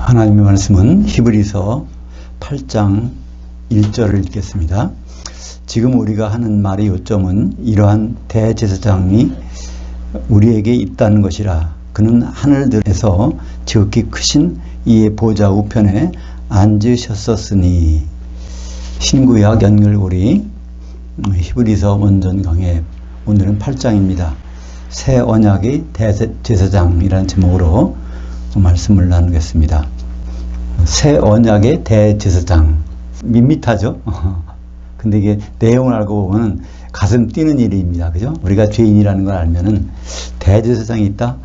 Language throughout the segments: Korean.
하나님의 말씀은 히브리서 8장 1절을 읽겠습니다. 지금 우리가 하는 말의 요점은 이러한 대제사장이 우리에게 있다는 것이라. 그는 하늘들에서 지극히 크신 이의 보좌 우편에 앉으셨었으니. 신구약 연결고리 히브리서 원전 강해, 오늘은 8장입니다. 새 언약의 대제사장이라는 제목으로 말씀을 나누겠습니다. 새 언약의 대제사장, 밋밋하죠? 근데 이게 내용을 알고 보면 가슴 뛰는 일입니다. 그죠? 우리가 죄인이라는 걸 알면은 대제사장이 있다?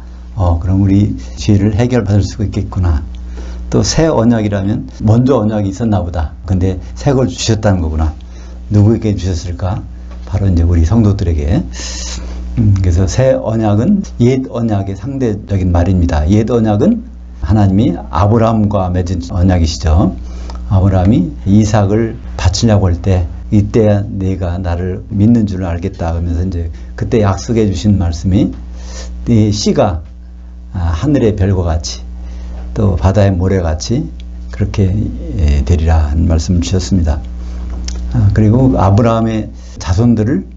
그럼 우리 죄를 해결받을 수 있겠구나. 또 새 언약이라면 먼저 언약이 있었나 보다. 근데 새 걸 주셨다는 거구나. 누구에게 주셨을까? 바로 이제 우리 성도들에게. 그래서 새 언약은 옛 언약의 상대적인 말입니다. 옛 언약은 하나님이 아브라함과 맺은 언약이시죠. 아브라함이 이삭을 바치려고 할 때 이때야 내가 나를 믿는 줄 알겠다 하면서 이제 그때 약속해 주신 말씀이 이 씨가 하늘의 별과 같이 또 바다의 모래같이 그렇게 되리라 하는 말씀을 주셨습니다. 그리고 아브라함의 자손들을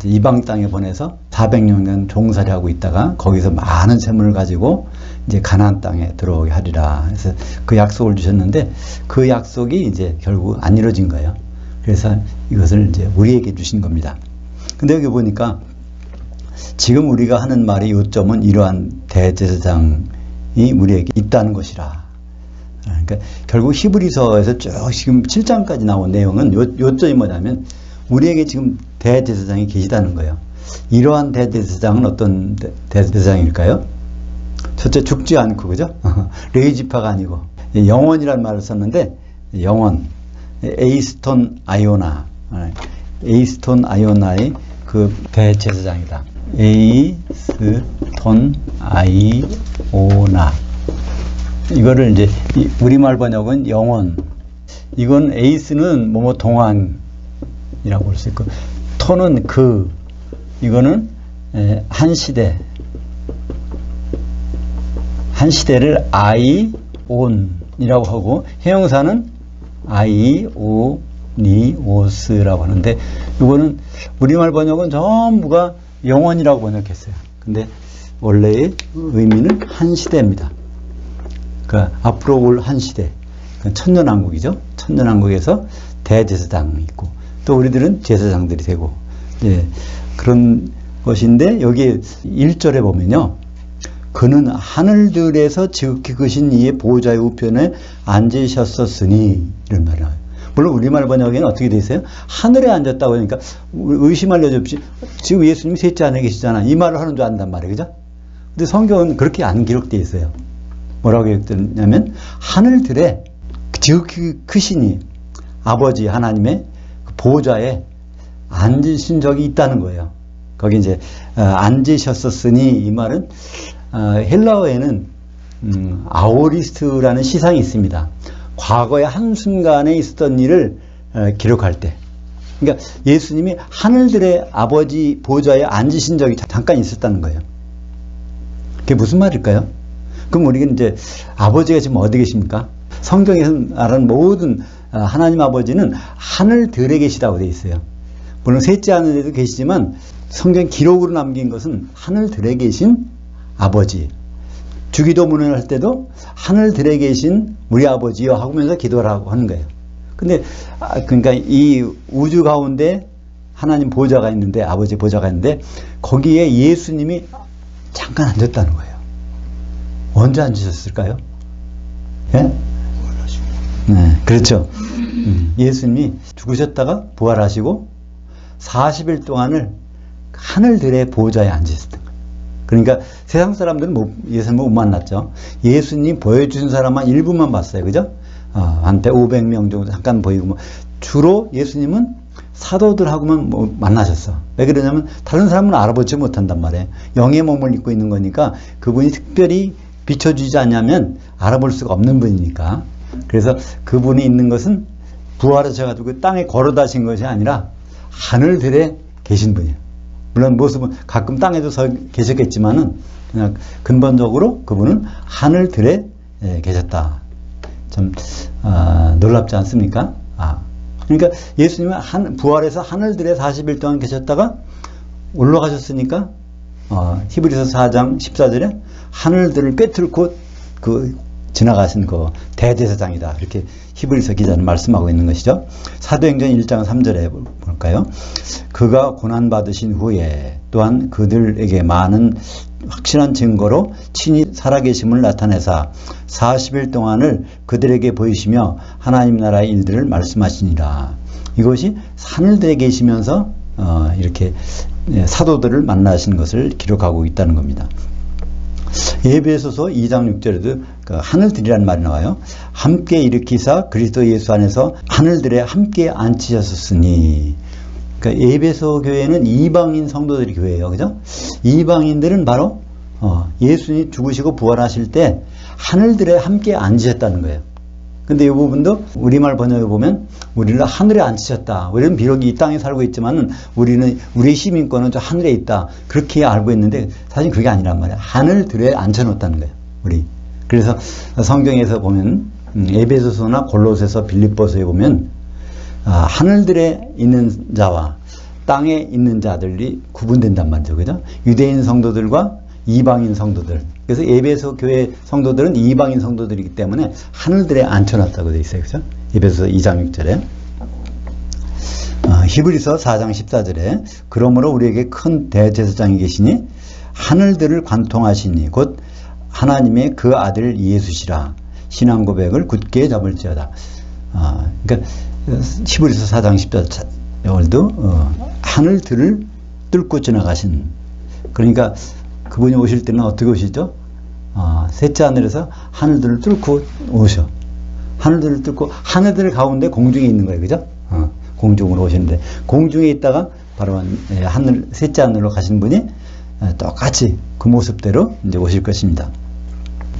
이방 땅에 보내서 400년간 종살이하고 있다가 거기서 많은 재물을 가지고 이제 가나안 땅에 들어오게 하리라. 그래서 그 약속을 주셨는데 그 약속이 이제 결국 안 이루어진 거예요. 그래서 이것을 이제 우리에게 주신 겁니다. 근데 여기 보니까 지금 우리가 하는 말의 요점은 이러한 대제사장이 우리에게 있다는 것이라. 그러니까 결국 히브리서에서 쭉 지금 7장까지 나온 내용은 요점이 뭐냐면 우리에게 지금 대제사장이 계시다는 거예요. 이러한 대제사장은 어떤 대제사장일까요? 첫째, 죽지 않고, 그죠? 레이지파가 아니고 영원이라는 말을 썼는데 영원, 에이스톤 아이오나, 에이스톤 아이오나의 그 대제사장이다. 에이스톤 아이오나. 이거를 이제 우리말 번역은 영원. 이건 에이스는 뭐뭐 동안 이라고 볼 수 있고, 톤은 그, 이거는 한 시대, 한 시대를 아이온이라고 하고, 형용사는 아이오니오스라고 하는데, 이거는 우리말 번역은 전부가 영원이라고 번역했어요. 근데 원래의 의미는 한 시대입니다. 그러니까 앞으로 올 한 시대, 천년왕국이죠. 천년왕국에서 대제사장이 있고, 또 우리들은 제사장들이 되고, 그런 것인데, 여기 1절에 보면요, 그는 하늘들에서 지극히 크신 이의 보좌의 우편에 앉으셨었으니, 이런 말이에요. 물론 우리말 번역에는 어떻게 되어 있어요? 하늘에 앉았다고 하니까 의심할 여지 없이 지금 예수님이 셋째 안에 계시잖아, 이 말을 하는 줄 안단 말이에요. 그죠? 근데 성경은 그렇게 안 기록되어 있어요. 뭐라고 기록되냐면 하늘들에 지극히 크신 이 아버지 하나님의 보좌에 앉으신 적이 있다는 거예요. 거기 이제 앉으셨었으니, 이 말은 헬라어에는 아오리스트라는 시상이 있습니다. 과거의 한순간에 있었던 일을 기록할 때, 그러니까 예수님이 하늘들의 아버지 보좌에 앉으신 적이 잠깐 있었다는 거예요. 그게 무슨 말일까요? 그럼 우리가 이제 아버지가 지금 어디 계십니까? 성경에서 말하는 모든 하나님 아버지는 하늘들에 계시다고 되어 있어요. 물론 셋째 하늘에도 계시지만 성경 기록으로 남긴 것은 하늘들에 계신 아버지. 주기도문을 할 때도 하늘들에 계신 우리 아버지여 하면서 기도하라고 하는 거예요. 근데 그러니까 이 우주 가운데 하나님 보좌가 있는데, 아버지 보좌가 있는데 거기에 예수님이 잠깐 앉았다는 거예요. 언제 앉으셨을까요? 예? 네, 그렇죠. 예수님이 죽으셨다가 부활하시고 40일 동안을 하늘들의 보좌에 앉으셨던 거예요. 그러니까 세상 사람들은 예수님을 못 만났죠. 예수님 보여주신 사람만 일부만 봤어요. 그죠? 한 500명 정도 잠깐 보이고, 주로 예수님은 사도들하고만 만나셨어. 왜 그러냐면 다른 사람은 알아보지 못한단 말이에요. 영의 몸을 입고 있는 거니까 그분이 특별히 비춰주지 않냐면 알아볼 수가 없는 분이니까. 그래서 그분이 있는 것은 부활하셔가지고 땅에 걸어다신 것이 아니라 하늘들에 계신 분이에요. 물론 모습은 가끔 땅에도 서 계셨겠지만은 그냥 근본적으로 그분은 하늘들에 계셨다. 참 놀랍지 않습니까? 그러니까 예수님은 부활해서 하늘들에 40일 동안 계셨다가 올라가셨으니까 히브리서 4장 14절에 하늘들을 꿰뚫고 지나가신 대제사장이다. 이렇게 히브리서 기자는 말씀하고 있는 것이죠. 사도행전 1장 3절에 볼까요? 그가 고난받으신 후에 또한 그들에게 많은 확실한 증거로 친히 살아계심을 나타내사 40일 동안을 그들에게 보이시며 하나님 나라의 일들을 말씀하시니라. 이것이 하늘들에 계시면서 이렇게 사도들을 만나신 것을 기록하고 있다는 겁니다. 에베소서 2장 6절에도 하늘들이라는 말이 나와요. 함께 일으키사 그리스도 예수 안에서 하늘들에 함께 앉히셨으니. 그러니까 에베소 교회는 이방인 성도들이 교회예요. 그죠? 이방인들은 바로 예수님이 죽으시고 부활하실 때 하늘들에 함께 앉으셨다는 거예요. 근데 이 부분도 우리말 번역에 보면 우리를 하늘에 앉히셨다. 우리는 비록 이 땅에 살고 있지만 우리의 시민권은 저 하늘에 있다. 그렇게 알고 있는데 사실 그게 아니란 말이에요. 하늘들에 앉혀놓았다는 거예요. 우리. 그래서 성경에서 보면 에베소서나 골로새서 빌립보서에 보면 하늘들에 있는 자와 땅에 있는 자들이 구분된단 말이죠. 그죠? 유대인 성도들과 이방인 성도들. 그래서 에베소 교회 성도들은 이방인 성도들이기 때문에 하늘들에 앉혀놨다고 되어 있어요. 그죠? 에베소 2장 6절에. 히브리서 4장 14절에 그러므로 우리에게 큰 대제사장이 계시니 하늘들을 관통하시니 곧 하나님의 그 아들 예수시라. 신앙 고백을 굳게 잡을지어다. 그러니까 히브리서 4장 14절도 하늘들을 뚫고 지나가신. 그러니까 그분이 오실 때는 어떻게 오시죠? 셋째 하늘에서 하늘들을 뚫고 오셔. 하늘들을 뚫고 하늘들 가운데 공중에 있는 거예요. 그죠? 공중으로 오시는데 공중에 있다가 바로 셋째 하늘로 가신 분이 똑같이 그 모습대로 이제 오실 것입니다.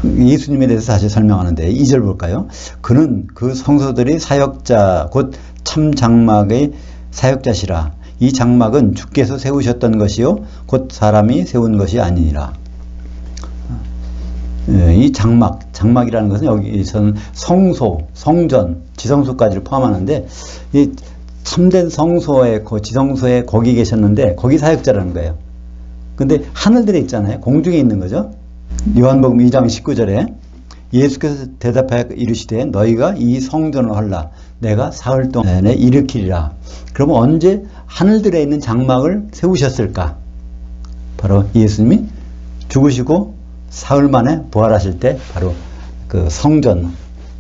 예수님에 대해서 다시 설명하는데 2절 볼까요? 그는 그 성소들의 사역자 곧 참 장막의 사역자시라. 이 장막은 주께서 세우셨던 것이요 곧 사람이 세운 것이 아니니라. 이 장막이라는 것은 여기서는 성소, 성전, 지성소까지를 포함하는데 이 참된 성소에 지성소에 거기 계셨는데 거기 사역자라는 거예요. 근데 하늘들에 있잖아요. 공중에 있는 거죠. 요한복음 2장 19절에 예수께서 대답하여 이르시되 너희가 이 성전을 헐라 내가 사흘 동안에 일으키리라. 그러면 언제 하늘들에 있는 장막을 세우셨을까? 바로 예수님이 죽으시고 사흘 만에 부활하실 때 바로 그 성전,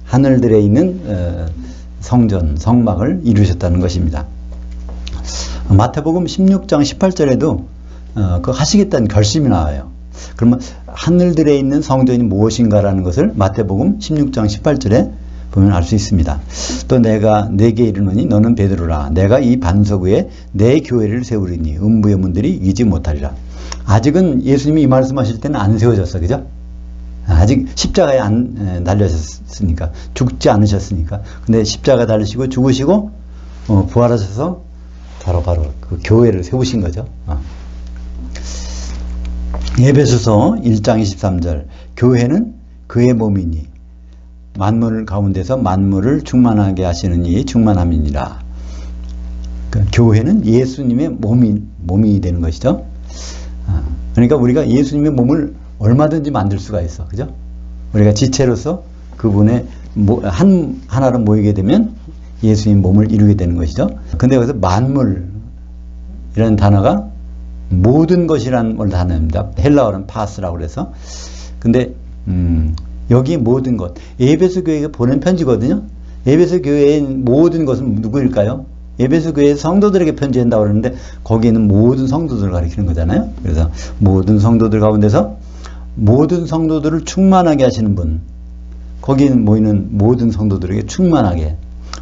하늘들에 있는 성전, 성막을 이루셨다는 것입니다. 마태복음 16장 18절에도 그 하시겠다는 결심이 나와요. 그러면 하늘들에 있는 성전이 무엇인가라는 것을 마태복음 16장 18절에 보면 알 수 있습니다. 또 내가 네게 이르노니 너는 베드로라. 내가 이 반석 위에 내 교회를 세우리니 음부의 문들이 이기지 못하리라. 아직은 예수님이 이 말씀하실 때는 안 세워졌어. 그죠? 아직 십자가에 안 달려셨으니까, 죽지 않으셨으니까. 근데 십자가 달리시고 죽으시고 부활하셔서 바로 그 교회를 세우신 거죠. 에베소서 1장 23절 교회는 그의 몸이니 만물 가운데서 만물을 충만하게 하시는 이의 충만함이니라. 그러니까 교회는 예수님의 몸이 되는 것이죠. 그러니까 우리가 예수님의 몸을 얼마든지 만들 수가 있어. 그죠? 우리가 지체로서 그분의 하나로 모이게 되면 예수님 몸을 이루게 되는 것이죠. 근데 여기서 만물이라는 단어가 모든 것이라는 단어입니다. 헬라어는 파스라고 그래서. 근데 여기 모든 것. 에베소 교회가 보낸 편지거든요. 에베소 교회의 모든 것은 누구일까요? 에베소 교회 성도들에게 편지한다고 그러는데 거기에는 모든 성도들을 가리키는 거잖아요. 그래서 모든 성도들 가운데서 모든 성도들을 충만하게 하시는 분. 거기 모이는 모든 성도들에게 충만하게.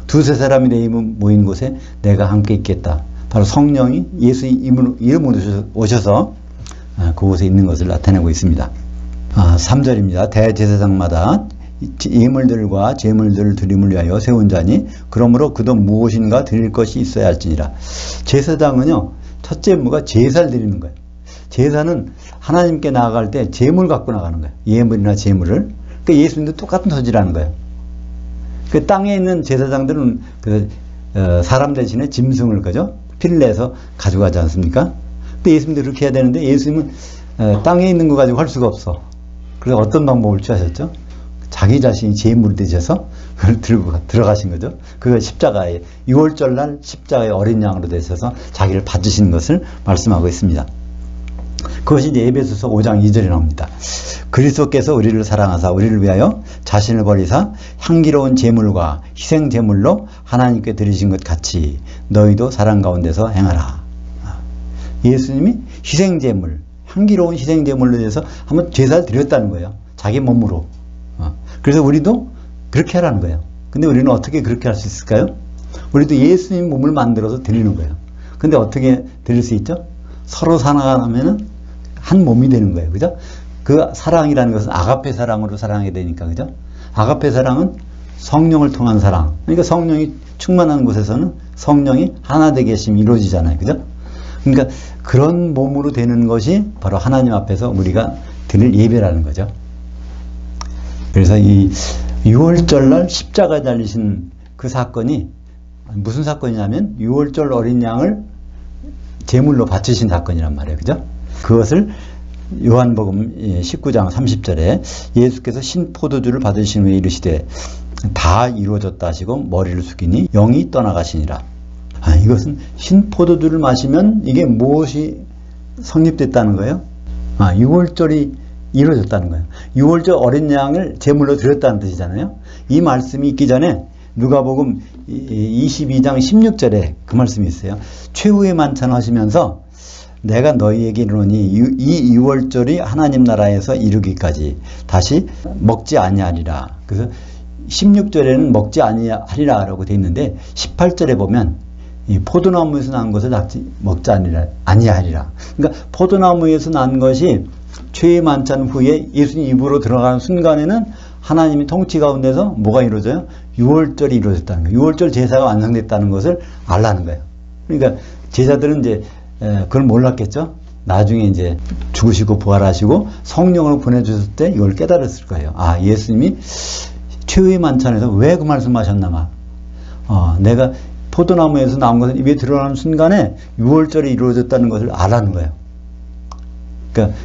두세 사람이 내 모인 곳에 내가 함께 있겠다. 바로 성령이 예수 이름으로 오셔서 그곳에 있는 것을 나타내고 있습니다. 3절입니다. 대제사장마다 예물들과 제물들을 드림을 위하여 세운 자니 그러므로 그도 무엇인가 드릴 것이 있어야 할지니라. 제사장은요, 첫째 의무가 제사를 드리는 거예요. 제사는 하나님께 나아갈 때 제물 갖고 나가는 거예요. 예물이나 제물을. 그러니까 예수님도 똑같은 소지라는 거예요. 그 땅에 있는 제사장들은 사람 대신에 짐승을 그죠? 피를 내서 가져가지 않습니까? 근데 예수님도 그렇게 해야 되는데 예수님은 땅에 있는 거 가지고 할 수가 없어. 그래서 어떤 방법을 취하셨죠? 자기 자신이 제물이 되셔서 그걸 들고 들어가신 거죠. 그걸 십자가에 6월절 날 십자가의 어린 양으로 되셔서 자기를 바치신 것을 말씀하고 있습니다. 그것이 이제 에베소서 5장 2절에 나옵니다. 그리스도께서 우리를 사랑하사 우리를 위하여 자신을 버리사 향기로운 제물과 희생 제물로 하나님께 드리신 것 같이 너희도 사랑 가운데서 행하라. 예수님이 희생 제물, 향기로운 희생 제물로 해서 한번 제사를 드렸다는 거예요. 자기 몸으로. 그래서 우리도 그렇게 하라는 거예요. 근데 우리는 어떻게 그렇게 할 수 있을까요? 우리도 예수님 몸을 만들어서 드리는 거예요. 근데 어떻게 드릴 수 있죠? 서로 사랑하면은 한 몸이 되는 거예요. 그죠? 그 사랑이라는 것은 아가페 사랑으로 사랑해야 되니까. 그죠? 아가페 사랑은 성령을 통한 사랑. 그러니까 성령이 충만한 곳에서는 성령이 하나 되게 하심이 이루어지잖아요. 그죠? 그러니까 그런 몸으로 되는 것이 바로 하나님 앞에서 우리가 드릴 예배라는 거죠. 그래서 이 6월절 날 십자가에 달리신 그 사건이 무슨 사건이냐면 6월절 어린 양을 제물로 바치신 사건이란 말이에요. 그죠? 그것을 요한복음 19장 30절에 예수께서 신포도주를 받으신 후에 이르시되 다 이루어졌다 하시고 머리를 숙이니 영이 떠나가시니라. 이것은 신포도주를 마시면 이게 무엇이 성립됐다는 거예요? 6월절이 이루어졌다는 거예요. 6월절 어린 양을 제물로 드렸다는 뜻이잖아요. 이 말씀이 있기 전에 누가복음 22장 16절에 그 말씀이 있어요. 최후의 만찬 하시면서 내가 너희에게 이르노니 이 6월절이 하나님 나라에서 이루기까지 다시 먹지 아니하리라. 그래서 16절에는 먹지 아니하리라 라고 되어 있는데 18절에 보면 이 포도나무에서 난 것을 먹지 아니하리라. 그러니까 포도나무에서 난 것이 최후의 만찬 후에 예수님 입으로 들어가는 순간에는 하나님의 통치 가운데서 뭐가 이루어져요? 6월절이 이루어졌다는 거예요. 6월절 제사가 완성됐다는 것을 알라는 거예요. 그러니까 제자들은 이제 그걸 몰랐겠죠? 나중에 이제 죽으시고 부활하시고 성령을 보내주셨을 때 이걸 깨달았을 거예요. 예수님이 최후의 만찬에서 왜 그 말씀하셨나 내가 포도나무에서 나온 것을 입에 들어가는 순간에 6월절이 이루어졌다는 것을 알았는 거예요. 그러니까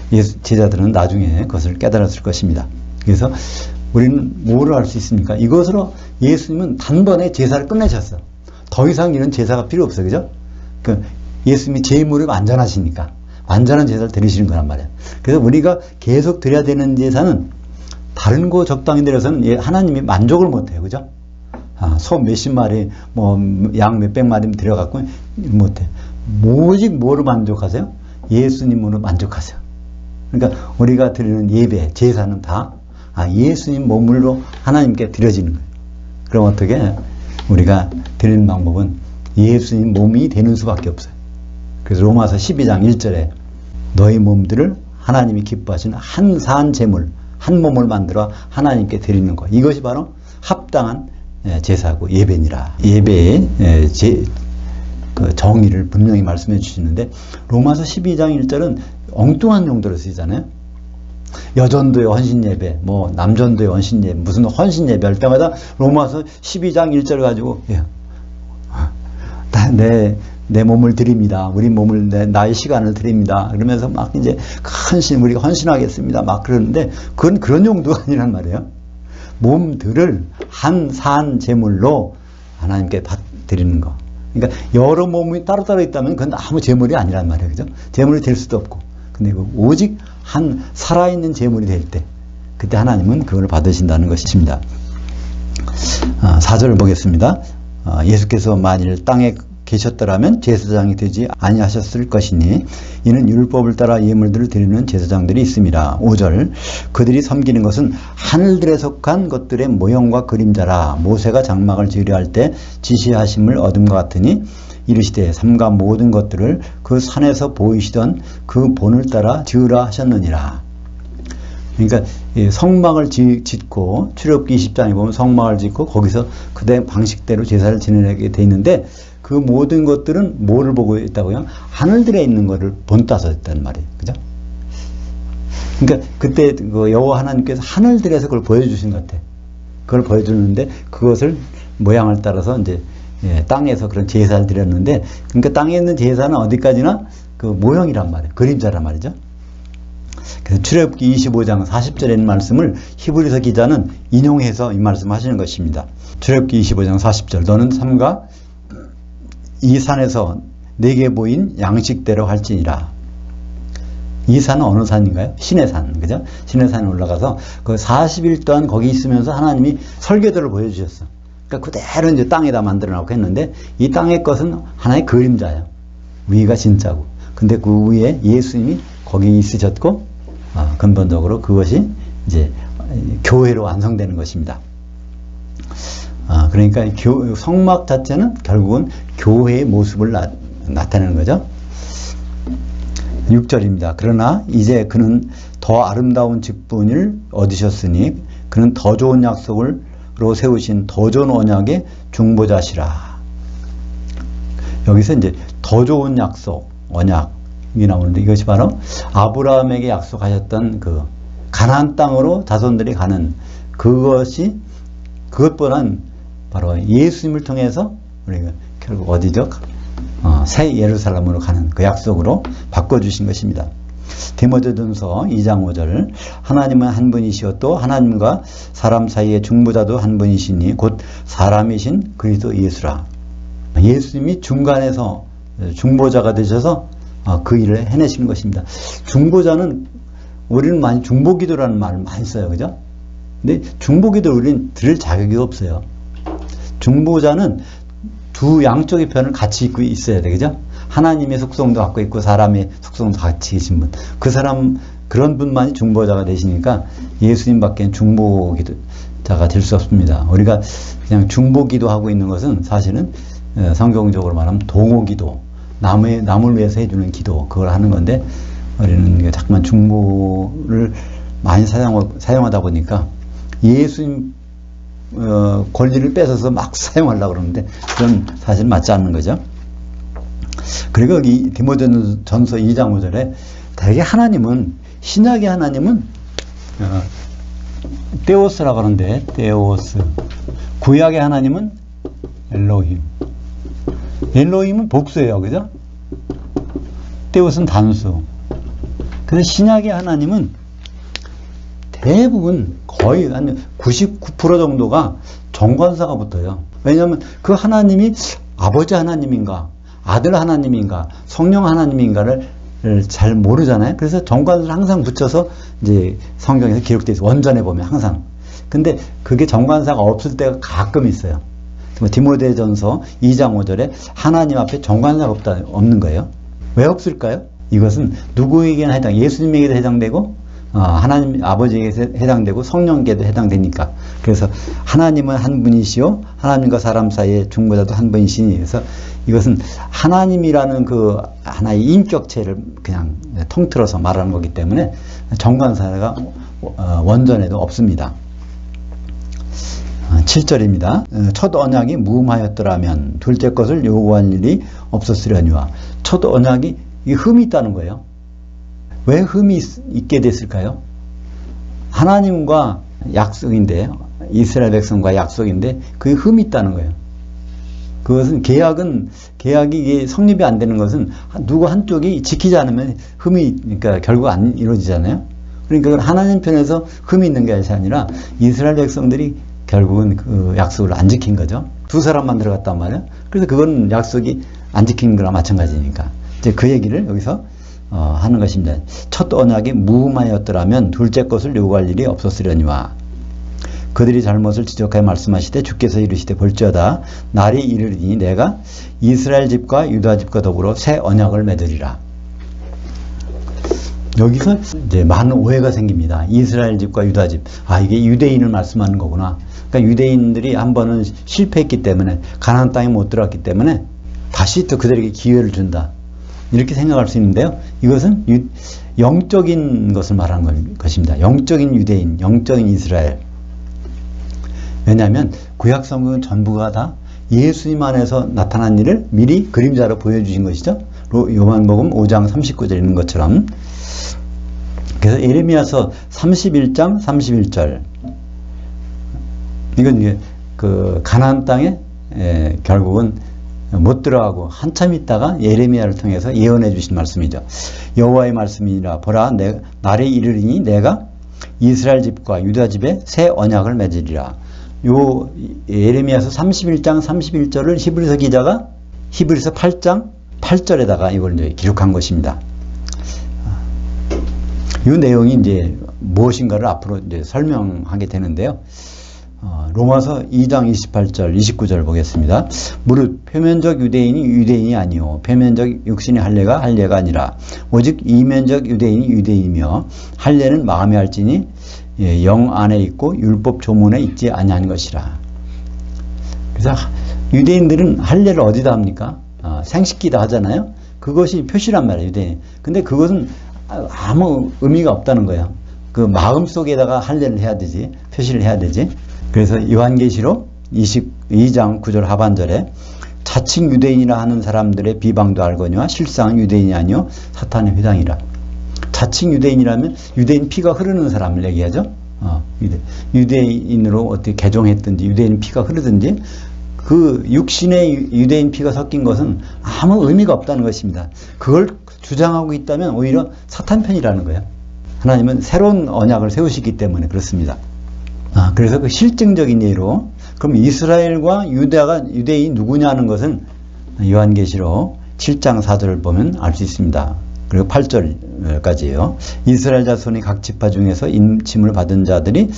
제자들은 나중에 그것을 깨달았을 것입니다. 그래서 우리는 뭐를 할 수 있습니까? 이것으로 예수님은 단번에 제사를 끝내셨어. 더 이상 이런 제사가 필요 없어요. 그죠? 예수님이 제물이 완전하시니까 완전한 제사를 드리시는 거란 말이에요. 그래서 우리가 계속 드려야 되는 제사는 다른 거 적당히 드려서는 하나님이 만족을 못해요. 그죠? 소 몇십 마리, 양 몇백 마리 드려갖고 못해. 오직 뭐로 만족하세요? 예수님으로 만족하세요. 그러니까 우리가 드리는 예배, 제사는 다 예수님 몸으로 하나님께 드려지는 거예요. 그럼 어떻게? 우리가 드리는 방법은 예수님 몸이 되는 수밖에 없어요. 그래서 로마서 12장 1절에 너희 몸들을 하나님이 기뻐하시는 한 산 제물, 한 몸을 만들어 하나님께 드리는 것. 이것이 바로 합당한 제사고 예배니라. 예배의 그 정의를 분명히 말씀해 주시는데 로마서 12장 1절은 엉뚱한 용도로 쓰이잖아요. 여전도의 헌신예배, 남전도의 헌신예배, 무슨 헌신예배 할 때마다 로마서 12장 1절 가지고 내 몸을 드립니다. 우리 몸을 나의 시간을 드립니다. 그러면서 막 이제 우리가 헌신하겠습니다. 막 그러는데 그건 그런 용도가 아니란 말이에요. 몸들을 한 산 제물로 하나님께 드리는 거. 그러니까 여러 몸이 따로따로 있다면 그건 아무 제물이 아니란 말이에요. 그죠? 제물이 될 수도 없고. 근데 오직 한 살아있는 제물이 될 때 그때 하나님은 그걸 받으신다는 것입니다. 4절을 보겠습니다. 예수께서 만일 땅에 계셨더라면 제사장이 되지 아니하셨을 것이니 이는 율법을 따라 예물들을 드리는 제사장들이 있습니다. 5절 그들이 섬기는 것은 하늘들에 속한 것들의 모형과 그림자라 모세가 장막을 지으려 할 때 지시하심을 얻음과 같으니 이르시되 삼가 모든 것들을 그 산에서 보이시던 그 본을 따라 지으라 하셨느니라. 그러니까 성막을 짓고 출애굽기 20장에 보면 성막을 짓고 거기서 그대 방식대로 제사를 지내게 돼 있는데 그 모든 것들은 뭐를 보고 있다고요? 하늘들에 있는 것을 본따서 했단 말이에요. 그죠? 그러니까 그때 그 여호와 하나님께서 하늘들에서 그걸 보여주신 것 같아. 그걸 보여주는데 그것을 모양을 따라서 이제 땅에서 그런 제사를 드렸는데, 그러니까 땅에 있는 제사는 어디까지나 그 모형이란 말이에요. 그림자란 말이죠. 그래서 출애굽기 25장 40절에 있는 말씀을 히브리서 기자는 인용해서 이 말씀 하시는 것입니다. 출애굽기 25장 40절, 너는 삼가 이 산에서 내게 보인 양식대로 할지니라. 이 산은 어느 산인가요? 시내산, 그죠? 시내산에 올라가서 그 40일 동안 거기 있으면서 하나님이 설계도를 보여주셨어. 그러니까 그대로 이제 땅에다 만들어 놓고 했는데, 이 땅의 것은 하나의 그림자예요. 위가 진짜고. 근데 그 위에 예수님이 거기 있으셨고, 근본적으로 그것이 이제 교회로 완성되는 것입니다. 그러니까 성막 자체는 결국은 교회의 모습을 나타내는 거죠. 6절입니다. 그러나 이제 그는 더 아름다운 직분을 얻으셨으니 그는 더 좋은 약속으로 세우신 더 좋은 언약의 중보자시라. 여기서 이제 더 좋은 약속, 언약이 나오는데, 이것이 바로 아브라함에게 약속하셨던 그 가나안 땅으로 자손들이 가는 그것보다는 바로 예수님을 통해서 우리가 결국 어디죠? 새 예루살렘으로 가는 그 약속으로 바꿔주신 것입니다. 디모데전서 2장 5절, 하나님은 한 분이시오 또 하나님과 사람 사이의 중보자도 한 분이시니 곧 사람이신 그리스도 예수라. 예수님이 중간에서 중보자가 되셔서 그 일을 해내신 것입니다. 중보자는, 우리는 많이 중보기도라는 말을 많이 써요, 그죠? 근데 중보기도 우리는 들을 자격이 없어요. 중보자는 두 양쪽의 편을 같이 입고 있어야 돼, 그죠? 하나님의 속성도 갖고 있고 사람의 속성도 같이 계신 분, 그 사람, 그런 분만이 중보자가 되시니까 예수님밖에 중보기도자가 될 수 없습니다. 우리가 그냥 중보기도 하고 있는 것은 사실은 성경적으로 말하면 동호기도, 남을 위해서 해주는 기도, 그걸 하는 건데, 우리는 자꾸만 중보를 많이 사용하다 보니까 예수님 권리를 뺏어서 막 사용하려고 그러는데, 그건 사실 맞지 않는 거죠. 그리고 이 디모데전서 2장 5절에 대개 하나님은, 신약의 하나님은 데오스라고 하는데, 데오스. 구약의 하나님은 엘로힘. 엘로힘은 복수예요, 그죠? 데오스는 단수. 그래서 신약의 하나님은 대부분 거의 한 99% 정도가 정관사가 붙어요. 왜냐하면 그 하나님이 아버지 하나님인가, 아들 하나님인가, 성령 하나님인가를 잘 모르잖아요. 그래서 정관사를 항상 붙여서 이제 성경에서 기록되어 있어요. 원전에 보면 항상. 근데 그게 정관사가 없을 때가 가끔 있어요. 디모데전서 2장 5절에 하나님 앞에 정관사가 없는 거예요. 왜 없을까요? 이것은 누구에게나 예수님에게도 해당되고, 하나님 아버지에게 해당되고, 성령께도 해당되니까. 그래서 하나님은 한 분이시요 하나님과 사람 사이의 중보자도 한 분이시니, 그래서 이것은 하나님이라는 그 하나의 인격체를 그냥 통틀어서 말하는 거기 때문에 정관사가 원전에도 없습니다. 7절입니다. 첫 언약이 무음하였더라면 둘째 것을 요구한 일이 없었으려니와. 첫 언약이 흠이 있다는 거예요. 왜 흠이 있게 됐을까요? 하나님과 약속인데, 이스라엘 백성과 약속인데 그게 흠이 있다는 거예요. 그것은 계약이 성립이 안 되는 것은 누구 한쪽이 지키지 않으면 그러니까 결국 안 이루어지잖아요. 그러니까 그건 하나님 편에서 흠이 있는 게 아니라 이스라엘 백성들이 결국은 그 약속을 안 지킨 거죠. 두 사람만 들어갔단 말이에요. 그래서 그건 약속이 안 지킨 거랑 마찬가지니까. 이제 그 얘기를 여기서 하는 것입니다. 첫 언약이 무음하였더라면 둘째 것을 요구할 일이 없었으려니와. 그들이 잘못을 지적하여 말씀하시되 주께서 이르시되 볼지어다 날이 이르리니 내가 이스라엘 집과 유다 집과 더불어 새 언약을 맺으리라. 여기서 이제 많은 오해가 생깁니다. 이스라엘 집과 유다 집. 이게 유대인을 말씀하는 거구나. 그러니까 유대인들이 한 번은 실패했기 때문에, 가나안 땅에 못 들어갔기 때문에 다시 또 그들에게 기회를 준다. 이렇게 생각할 수 있는데요. 이것은 영적인 것을 말하는 것입니다. 영적인 유대인, 영적인 이스라엘. 왜냐하면 구약 성경은 전부가 다 예수님 안에서 나타난 일을 미리 그림자로 보여주신 것이죠. 요한복음 5장 39절에 있는 것처럼. 그래서 예레미야서 31장 31절 이건 이제 그 가나안 땅에 결국은 못 들어가고 한참 있다가 예레미야를 통해서 예언해 주신 말씀이죠. 여호와의 말씀이라 보라 날이 이르리니 내가 이스라엘 집과 유다 집에 새 언약을 맺으리라. 요 예레미야서 31장 31절을 히브리서 기자가 히브리서 8장 8절에다가 이걸 이제 기록한 것입니다. 이 내용이 이제 무엇인가를 앞으로 이제 설명하게 되는데요. 로마서 2장 28절 29절 보겠습니다. 무릇 표면적 유대인이 유대인이 아니요 표면적 육신의 할례가 할례가 아니라 오직 이면적 유대인이 유대인이며 할례는 마음에 할지니 영 안에 있고 율법 조문에 있지 아니한 것이라. 그래서 유대인들은 할례를 어디다 합니까? 생식기다 하잖아요. 그것이 표시란 말이에요, 유대인. 근데 그것은 아무 의미가 없다는 거예요. 그 마음 속에다가 할례를 해야 되지, 표시를 해야 되지. 그래서 요한계시록 22장 9절 하반절에 자칭 유대인이라 하는 사람들의 비방도 알거니와 실상은 유대인이 아니요 사탄의 회당이라. 자칭 유대인이라면 유대인 피가 흐르는 사람을 얘기하죠. 유대인으로 어떻게 개종했든지 유대인 피가 흐르든지 그 육신의 유대인 피가 섞인 것은 아무 의미가 없다는 것입니다. 그걸 주장하고 있다면 오히려 사탄 편이라는 거예요. 하나님은 새로운 언약을 세우시기 때문에 그렇습니다. 그래서 그 실증적인 예로 그럼 이스라엘과 유대인이 누구냐는 것은 요한계시록 7장 4절을 보면 알 수 있습니다. 그리고 8절까지예요. 이스라엘 자손이 각 지파 중에서 인침을 받은 자들이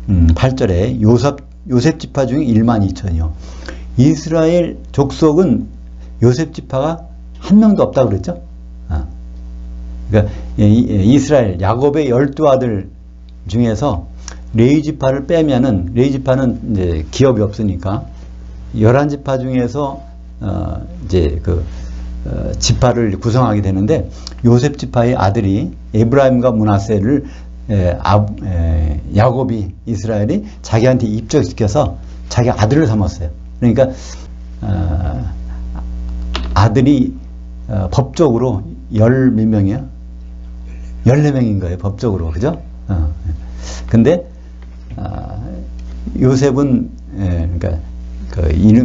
8절에 요셉 지파 중에 1만 2천이요. 이스라엘 족속은 요셉 지파가 한 명도 없다고 그랬죠. 그러니까 이스라엘 야곱의 12아들 중에서 레위 지파를 빼면은 레위 지파는 이제 기업이 없으니까 11지파 중에서 이제 그 지파를 구성하게 되는데 요셉 지파의 아들이 에브라임과 므낫세를 야곱이 이스라엘이 자기한테 입적시켜서 자기 아들을 삼았어요. 그러니까 아들이 법적으로 열 몇 명이야? 14명인 거예요. 법적으로. 그죠? 근데 요셉은 그러니까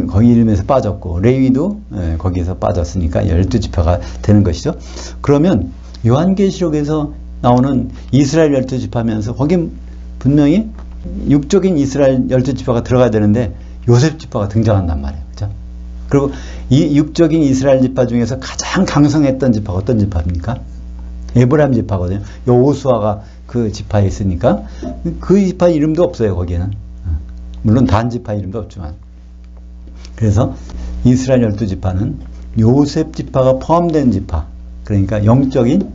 거기 이름에서 빠졌고 레위도 거기에서 빠졌으니까 12지파가 되는 것이죠. 그러면 요한계시록에서 나오는 이스라엘 12지파면서 거긴 분명히 육적인 이스라엘 12지파가 들어가야 되는데 요셉 지파가 등장한단 말이에요. 그죠? 그리고 이 육적인 이스라엘 지파 중에서 가장 강성했던 지파가 어떤 지파입니까? 에브라임 지파거든요. 여호수아가 그 지파에 있으니까 그 지파 이름도 없어요. 거기에는. 물론 단 지파 이름도 없지만. 그래서 이스라엘 12지파는 요셉 지파가 포함된 지파, 그러니까 영적인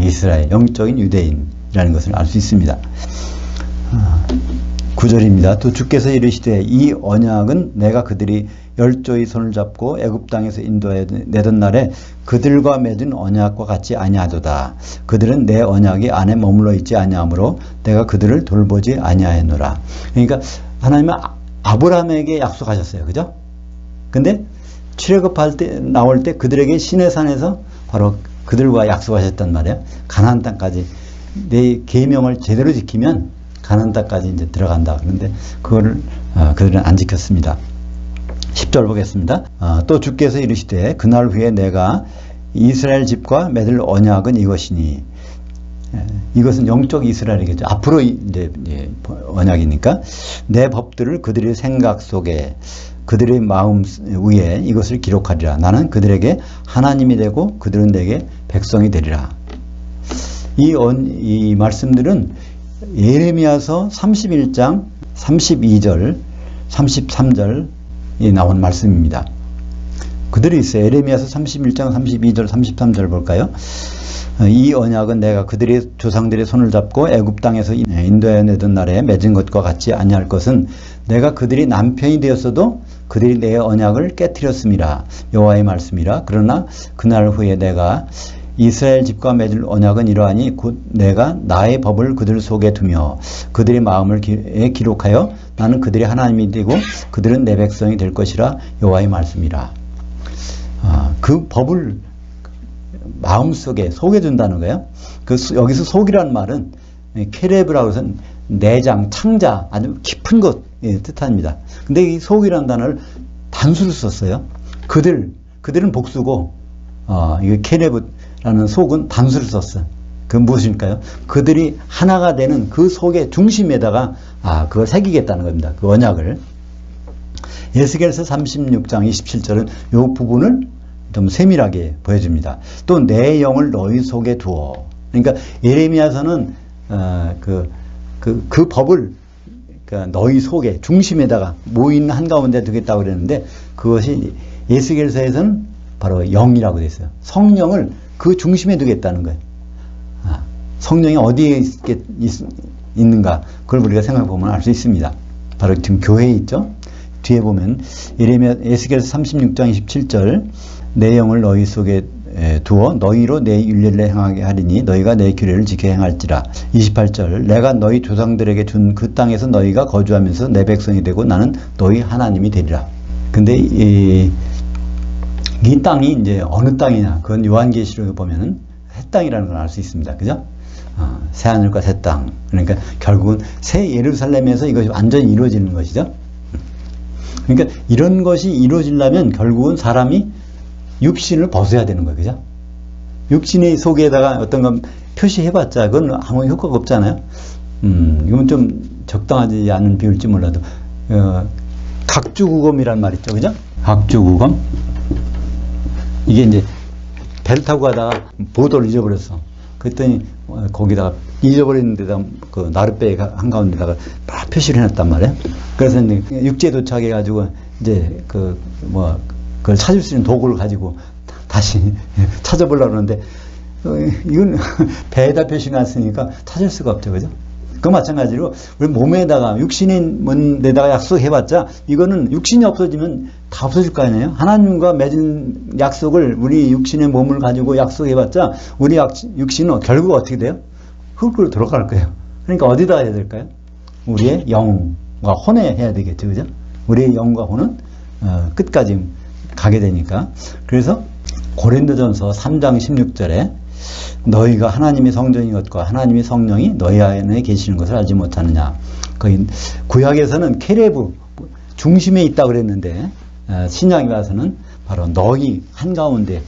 이스라엘, 영적인 유대인이라는 것을 알 수 있습니다. 9절입니다. 또 주께서 이르시되 이 언약은 내가 그들이 열조의 손을 잡고 애굽 땅에서 인도해 내던 날에 그들과 맺은 언약과 같이 아니하도다. 그들은 내 언약이 안에 머물러 있지 아니하므로 내가 그들을 돌보지 아니하였노라. 그러니까 하나님은 아브라함에게 약속하셨어요. 그죠? 근데 출애굽할 때 나올 때 그들에게 시내산에서 바로 그들과 약속하셨단 말이에요. 가나안 땅까지 내 계명을 제대로 지키면 가나안 땅까지 이제 들어간다. 그런데 그거를 그들은 안 지켰습니다. 10절 보겠습니다. 또 주께서 이르시되 그날 후에 내가 이스라엘 집과 맺을 언약은 이것이니, 이것은 영적 이스라엘이겠죠. 앞으로 이제 언약이니까 내 법들을 그들의 생각 속에 그들의 마음 위에 이것을 기록하리라. 나는 그들에게 하나님이 되고 그들은 내게 백성이 되리라. 이 말씀들은 예레미야서 31장 32절 33절에 나온 말씀입니다. 그대로 있어요. 예레미야서 31장 32절 33절 볼까요? 이 언약은 내가 그들의 조상들의 손을 잡고 애굽 땅에서 인도해 내던 날에 맺은 것과 같지 아니할 것은 내가 그들이 남편이 되었어도 그들이 내 언약을 깨뜨렸음이라. 여호와의 말씀이라. 그러나 그날 후에 내가 이스라엘 집과 맺을 언약은 이러하니 곧 내가 나의 법을 그들 속에 두며 그들의 마음을 기록하여 나는 그들의 하나님이 되고 그들은 내 백성이 될 것이라. 여호와의 말씀이라. 그 법을 마음속에 속에 둔다는 거예요. 여기서 속이라는 말은 케레브라고 해서 내장, 창자, 아주 깊은 곳, 뜻합니다. 근데 이 속이라는 단어를 단수로 썼어요. 그들은 복수고, 이거 케레브라는 속은 단수를 썼어요. 그 무엇일까요? 그들이 하나가 되는 그 속의 중심에다가 그걸 새기겠다는 겁니다. 그 언약을. 에스겔서 36장 27절은 이 부분을 좀 세밀하게 보여줍니다. 또 내 영을 너희 속에 두어. 그러니까 예레미야서는 그 법을 그러니까 너희 속에 중심에다가 모이는 한가운데 두겠다고 그랬는데 그것이 에스겔서에서는 바로 영이라고 되어 있어요. 성령을 그 중심에 두겠다는 거예요. 성령이 어디에 있는가 그걸 우리가 생각해 보면 알 수 있습니다. 바로 지금 교회에 있죠. 뒤에 보면 예레미야 에스겔서 36장 27절 내 영을 너희 속에 두어 너희로 내 윤례를 행하게 하리니 너희가 내 규례를 지켜 행할지라. 28절 내가 너희 조상들에게 준 그 땅에서 너희가 거주하면서 내 백성이 되고 나는 너희 하나님이 되리라. 근데 이 땅이 이제 어느 땅이냐 그건 요한계시록에 보면은 새 땅이라는 걸 알 수 있습니다. 그죠? 새하늘과 새 땅. 그러니까 결국은 새 예루살렘에서 이것이 완전히 이루어지는 것이죠. 그러니까 이런 것이 이루어지려면 결국은 사람이 육신을 벗어야 되는 거예요. 그죠? 육신의 속에다가 어떤 건 표시해봤자 그건 아무 효과가 없잖아요. 이건 좀 적당하지 않은 비율일지 몰라도 각주구검이란 말 있죠. 그죠? 각주구검. 이게 이제 배를 타고 가다가 보도를 잊어버렸어. 그랬더니 거기다가 잊어버린 데다 그 나룻배 한가운데다가 막 표시를 해놨단 말이에요. 그래서 이제 육지에 도착해가지고 이제 그걸 찾을 수 있는 도구를 가지고 다시 찾아보려고 하는데 이건 배에다 표시해놨으니까 찾을 수가 없죠. 그죠? 그 마찬가지로 우리 몸에다가 육신인 데다가 약속해봤자 이거는 육신이 없어지면 다 없어질 거 아니에요. 하나님과 맺은 약속을 우리 육신의 몸을 가지고 약속해봤자 우리 육신은 결국 어떻게 돼요? 흙으로 들어갈 거예요. 그러니까 어디다 해야 될까요? 우리의 영과 혼에 해야 되겠죠. 그죠? 우리의 영과 혼은 끝까지 가게 되니까. 그래서 고린도전서 3장 16절에 너희가 하나님의 성전인 것과 하나님의 성령이 너희 안에 계시는 것을 알지 못하느냐. 거기 구약에서는 케레브 중심에 있다고 그랬는데 신약에 와서는 바로 너희 한가운데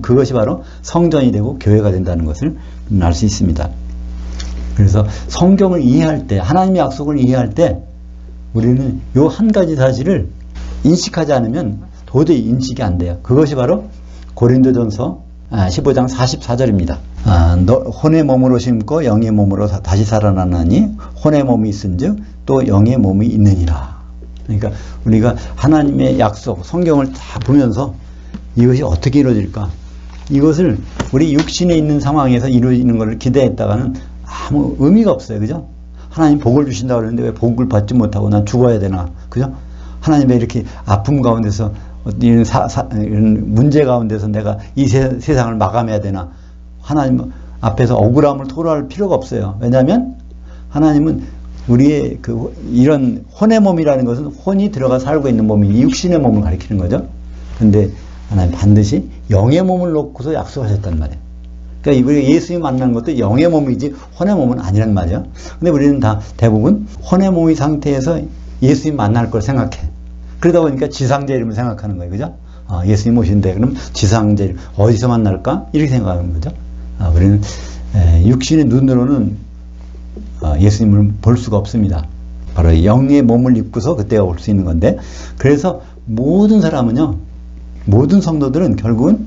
그것이 바로 성전이 되고 교회가 된다는 것을 알 수 있습니다. 그래서 성경을 이해할 때 하나님의 약속을 이해할 때 우리는 이 한 가지 사실을 인식하지 않으면 도저히 인식이 안 돼요. 그것이 바로 고린도전서 15장 44절입니다. 혼의 몸으로 심고 영의 몸으로 다시 살아나나니 혼의 몸이 있은즉 또 영의 몸이 있느니라. 그러니까 우리가 하나님의 약속, 성경을 다 보면서 이것이 어떻게 이루어질까? 이것을 우리 육신에 있는 상황에서 이루어지는 것을 기대했다가는 아무 의미가 없어요. 그죠? 하나님 복을 주신다고 그러는데 왜 복을 받지 못하고 난 죽어야 되나? 그죠? 하나님 왜 이렇게 아픔 가운데서 이런 문제 가운데서 내가 이 세상을 마감해야 되나? 하나님 앞에서 억울함을 토로할 필요가 없어요. 왜냐하면 하나님은 우리의 이런 혼의 몸이라는 것은 혼이 들어가 살고 있는 몸이 이 육신의 몸을 가리키는 거죠. 근데 하나님 반드시 영의 몸을 놓고서 약속하셨단 말이에요. 그러니까 우리가 예수님 만난 것도 영의 몸이지 혼의 몸은 아니란 말이에요. 근데 우리는 다 대부분 혼의 몸의 상태에서 예수님 만날 걸 생각해. 그러다 보니까 지상제 이름을 생각하는 거예요. 그죠? 예수님 오신대. 그럼 지상제 이름 어디서 만날까? 이렇게 생각하는 거죠. 우리는 육신의 눈으로는 예수님을 볼 수가 없습니다. 바로 영의 몸을 입고서 그때가 올 수 있는 건데, 그래서 모든 사람은요, 모든 성도들은 결국은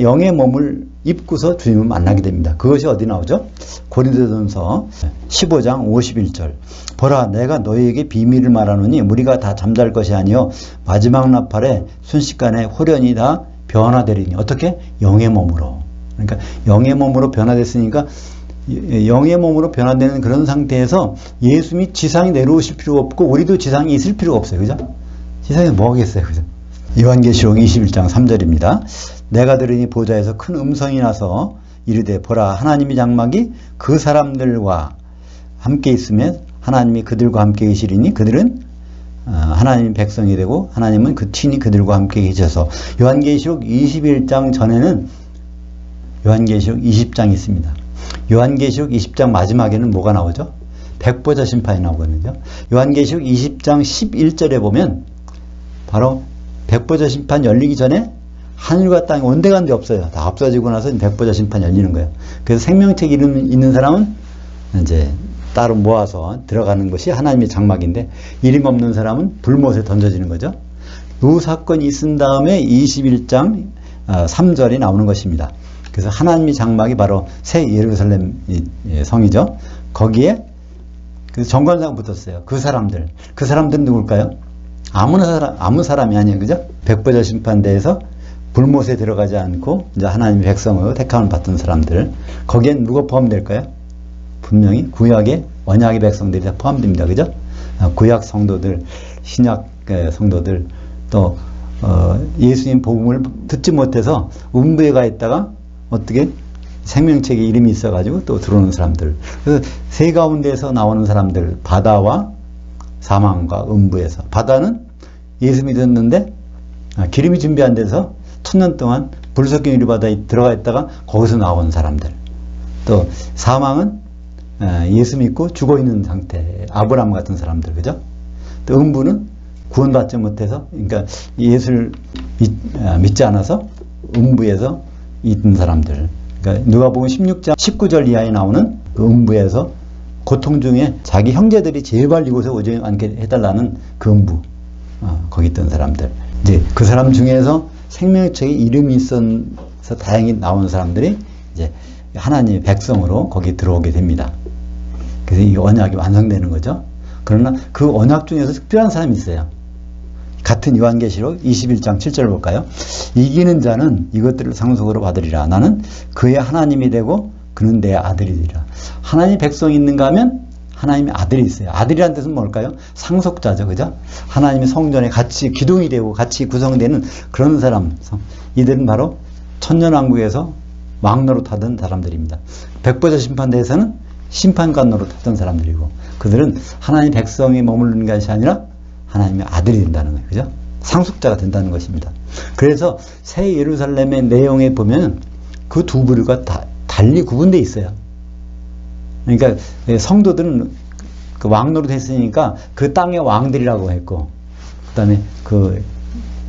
영의 몸을 입고서 주님을 만나게 됩니다. 그것이 어디 나오죠? 고린도전서 15장 51절. 보라, 내가 너희에게 비밀을 말하노니 우리가 다 잠잘 것이 아니요 마지막 나팔에 순식간에 홀연히 다 변화되리니. 어떻게? 영의 몸으로. 그러니까 영의 몸으로 변화됐으니까 영의 몸으로 변화되는 그런 상태에서 예수님이 지상에 내려오실 필요가 없고 우리도 지상에 있을 필요가 없어요. 그죠? 지상에 뭐 하겠어요. 그죠? 요한계시록 21장 3절입니다. 내가 들으니 보좌에서 큰 음성이 나서 이르되 보라, 하나님의 장막이 그 사람들과 함께 있으며 하나님이 그들과 함께 계시리니 그들은 하나님의 백성이 되고 하나님은 그 친히 그들과 함께 계셔서. 요한계시록 21장 전에는 요한계시록 20장이 있습니다. 요한계시록 20장 마지막에는 뭐가 나오죠? 백보자 심판이 나오거든요. 요한계시록 20장 11절에 보면 바로 백보자 심판 열리기 전에 하늘과 땅이 온데간데 없어요. 다 없어지고 나서 백보자 심판이 열리는 거예요. 그래서 생명책 이름 있는 사람은 이제 따로 모아서 들어가는 것이 하나님의 장막인데, 이름 없는 사람은 불못에 던져지는 거죠. 이 사건이 있은 다음에 21장 3절이 나오는 것입니다. 그래서 하나님의 장막이 바로 새 예루살렘 성이죠. 거기에 그 정관사가 붙었어요. 그 사람들은 누굴까요? 아무 사람이 아니에요. 그죠? 백보자 심판대에서 불못에 들어가지 않고 이제 하나님의 백성으로 택함을 받던 사람들. 거기엔 누가 포함될까요? 분명히 구약의 언약의 백성들이 다 포함됩니다. 그죠? 구약 성도들, 신약 성도들, 또 예수님 복음을 듣지 못해서 음부에 가 있다가 어떻게 생명책에 이름이 있어가지고 또 들어오는 사람들. 그래서 세 가운데에서 나오는 사람들, 바다와 사망과 음부에서. 바다는 예수 믿었는데 기름이 준비 안 돼서 1000년 동안 불섞인 유리바다에 들어가 있다가 거기서 나온 사람들. 또 사망은 예수 믿고 죽어있는 상태, 아브라함 같은 사람들. 그죠? 또 음부는 구원받지 못해서, 그러니까 예수를 믿지 않아서 음부에서 있는 사람들. 그러니까 누가복음 16장 19절 이하에 나오는 그 음부에서 고통 중에 자기 형제들이 제발 이곳에 오지 않게 해달라는 그 음부, 거기 있던 사람들. 이제 그 사람 중에서 생명책에 이름이 있어서 다행히 나온 사람들이 이제 하나님의 백성으로 거기 들어오게 됩니다. 그래서 이 언약이 완성되는 거죠. 그러나 그 언약 중에서 특별한 사람이 있어요. 같은 요한계시록 21장 7절 볼까요? 이기는 자는 이것들을 상속으로 받으리라. 나는 그의 하나님이 되고 그는 내 아들이 되리라. 하나님 백성이 있는가 하면 하나님의 아들이 있어요. 아들이라는 뜻은 뭘까요? 상속자죠. 그죠? 하나님의 성전에 같이 기둥이 되고 같이 구성되는 그런 사람. 이들은 바로 천년왕국에서 왕노릇하던 사람들입니다. 백보자 심판대에서는 심판관 노릇하던 사람들이고, 그들은 하나님 백성이 머무르는 것이 아니라 하나님의 아들이 된다는 거예요. 그죠? 상속자가 된다는 것입니다. 그래서 새 예루살렘의 내용에 보면 그 두 부류가 다 달리 구분되어 있어요. 그러니까 성도들은 그 왕노릇 했으니까 그 땅의 왕들이라고 했고, 그 다음에 그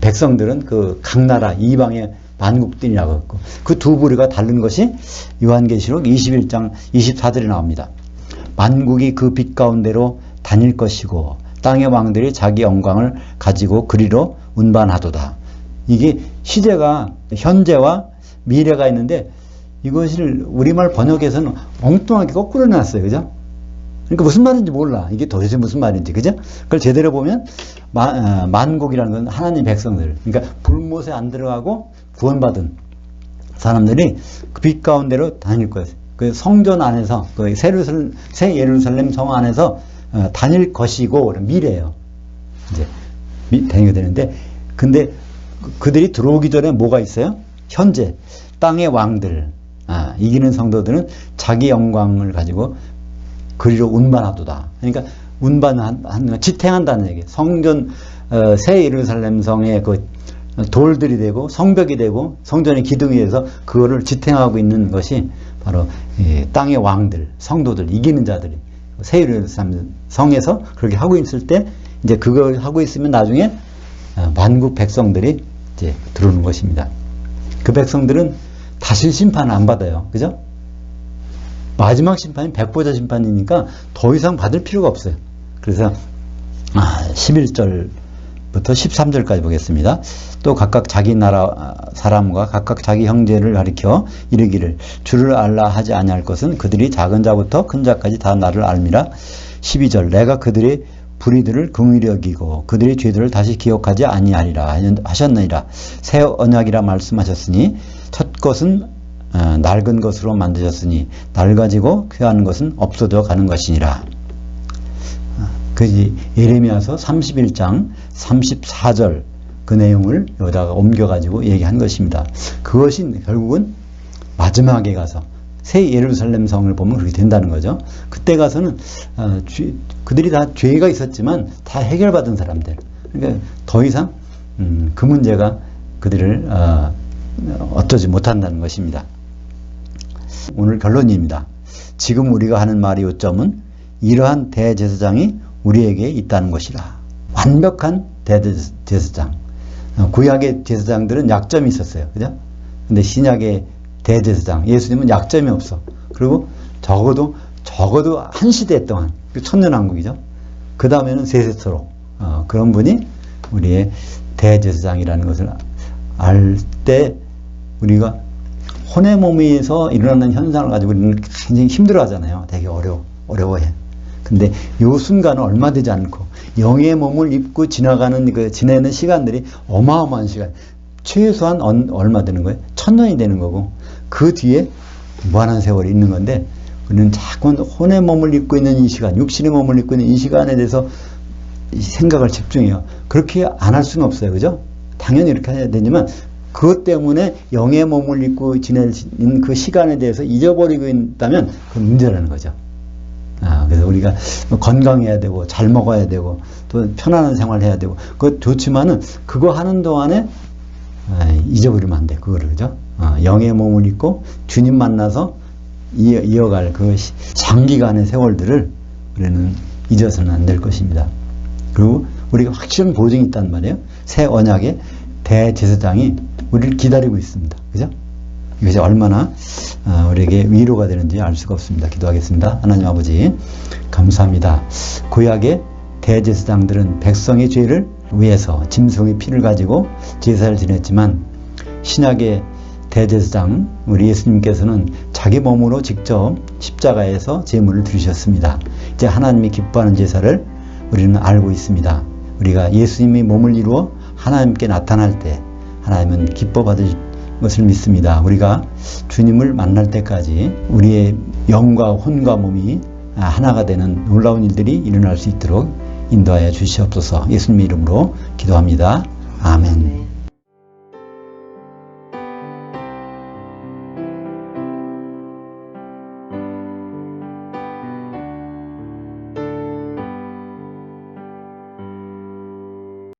백성들은 그 각 나라 이방의 만국들이라고 했고, 그 두 부류가 다른 것이 요한계시록 21장 24절에 나옵니다. 만국이 그 빛 가운데로 다닐 것이고 땅의 왕들이 자기 영광을 가지고 그리로 운반하도다. 이게 시제가 현재와 미래가 있는데 이것을 우리말 번역에서는 엉뚱하게 거꾸로 놨어요. 그죠? 그러니까 무슨 말인지 몰라. 이게 도대체 무슨 말인지. 그죠? 그걸 제대로 보면 만국이라는 건 하나님 백성들. 그러니까 불못에 안 들어가고 구원받은 사람들이 그 빛 가운데로 다닐 거예요. 그 성전 안에서, 그 새 예루살렘 성 안에서 다닐 것이고, 미래예요. 이제 다니게 되는데, 근데 그들이 들어오기 전에 뭐가 있어요? 현재 땅의 왕들, 이기는 성도들은 자기 영광을 가지고 그리로 운반하도다. 그러니까 운반하는, 지탱한다는 얘기예요. 성전, 새 예루살렘 성의 그 돌들이 되고 성벽이 되고 성전의 기둥이 돼서 그거를 지탱하고 있는 것이 바로 땅의 왕들, 성도들, 이기는 자들이 새 예루살렘 성에서 그렇게 하고 있을 때, 이제 그걸 하고 있으면 나중에 만국 백성들이 이제 들어오는 것입니다. 그 백성들은 다시 심판을 안 받아요. 그죠? 마지막 심판이 백보자 심판이니까 더 이상 받을 필요가 없어요. 그래서 11절부터 13절까지 보겠습니다. 또 각각 자기 나라 사람과 각각 자기 형제를 가리켜 이르기를 주를 알라 하지 아니할 것은 그들이 작은 자부터 큰 자까지 다 나를 알미라. 12절 내가 그들의 불의들을 긍휼히 여기고 그들의 죄들을 다시 기억하지 아니하리라 하셨느니라. 새 언약이라 말씀하셨으니 첫 것은 낡은 것으로 만드셨으니 낡아지고 쾌하는 것은 없어져 가는 것이니라. 그 예레미야서 31장 34절 그 내용을 여기다가 옮겨가지고 얘기한 것입니다. 그것이 결국은 마지막에 가서 새 예루살렘 성을 보면 그렇게 된다는 거죠. 그때 가서는 그들이 다 죄가 있었지만 다 해결받은 사람들. 그러니까 더 이상 그 문제가 그들을 어쩌지 못한다는 것입니다. 오늘 결론입니다. 지금 우리가 하는 말의 요점은 이러한 대제사장이 우리에게 있다는 것이라. 완벽한 대제사장. 구약의 제사장들은 약점이 있었어요. 그죠? 근데 신약의 대제사장, 예수님은 약점이 없어. 그리고 적어도 한 시대 동안, 천년왕국이죠. 그 다음에는 세세토록. 그런 분이 우리의 대제사장이라는 것을 알 때 우리가 혼의 몸에서 일어나는 현상을 가지고 우리는 굉장히 힘들어 하잖아요. 되게 어려워해. 근데 요 순간은 얼마 되지 않고 영의 몸을 입고 지내는 시간들이 어마어마한 시간. 최소한 얼마 되는 거예요? 1000년이 되는 거고, 그 뒤에 무한한 세월이 있는 건데, 우리는 자꾸 혼의 몸을 입고 있는 이 시간, 육신의 몸을 입고 있는 이 시간에 대해서 생각을 집중해요. 그렇게 안 할 수는 없어요. 그죠? 당연히 이렇게 해야 되지만, 그것 때문에 영의 몸을 입고 지내는 그 시간에 대해서 잊어버리고 있다면 그건 문제라는 거죠. 그래서 우리가 건강해야 되고, 잘 먹어야 되고, 또 편안한 생활을 해야 되고, 그거 좋지만은, 그거 하는 동안에 잊어버리면 안 돼. 그거를, 그죠? 영의 몸을 입고 주님 만나서 이어갈 그 장기간의 세월들을 우리는 잊어서는 안 될 것입니다. 그리고 우리가 확실한 보증이 있단 말이에요. 새 언약의 대제사장이 우리를 기다리고 있습니다. 그죠? 이것이 얼마나 우리에게 위로가 되는지 알 수가 없습니다. 기도하겠습니다. 하나님 아버지, 감사합니다. 구약의 대제사장들은 백성의 죄를 위해서 짐승의 피를 가지고 제사를 지냈지만, 신약의 대제사장 우리 예수님께서는 자기 몸으로 직접 십자가에서 제물을 드리셨습니다. 이제 하나님이 기뻐하는 제사를 우리는 알고 있습니다. 우리가 예수님의 몸을 이루어 하나님께 나타날 때 하나님은 기뻐 받을 것을 믿습니다. 우리가 주님을 만날 때까지 우리의 영과 혼과 몸이 하나가 되는 놀라운 일들이 일어날 수 있도록 인도하여 주시옵소서. 예수님의 이름으로 기도합니다. 아멘.